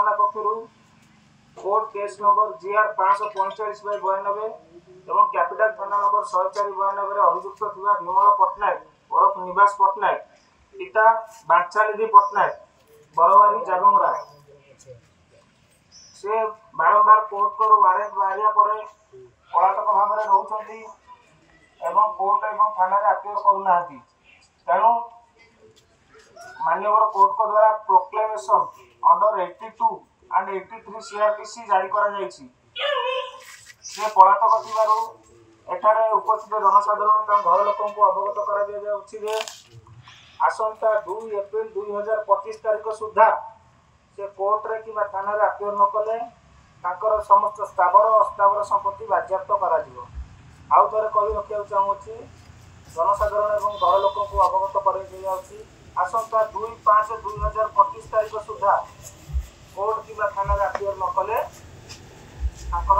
थाना पक्षर court case number GR 545/92 एवं capital थाना नंबर 104/92 अभियुक्त थिबा विमल पट्टनायक ओरफ निवास पट्टनायक पिता बांचानिधि पट्टनायक बरवारी जागमरा से बारंबार कोर्ट को वारेंट बाहरिया पर पलातक भाव में रोचंती एवं कोर्ट एवं थाना रे अपियर करूना तेणु माननीय कोर्ट को द्वारा प्रोक्लेमेशन अंडर 82 एंड 83 CRPC जारी करा जायछि से पलातक थिबारु एठारे उपस्थित जनसाधारण घर लोक को अवगत करा दिया जाउछि जे आसंता 2 एप्रिल 2025 तारिख सुधा से कोर्ट रे कि थाना रे अपियर न कले ताकर समस्त स्थावर अस्थावर संपत्ति बाज्याप्त करा जिवो। आउ थरे कहि रखिया चाहूछि जनसाधारण एवं घर लोक को अवगत करा दिया जाउछि आसंता 2/5/2025 तारिख सुधा कोर्ट कि थाना रे अपियर न कले ताकर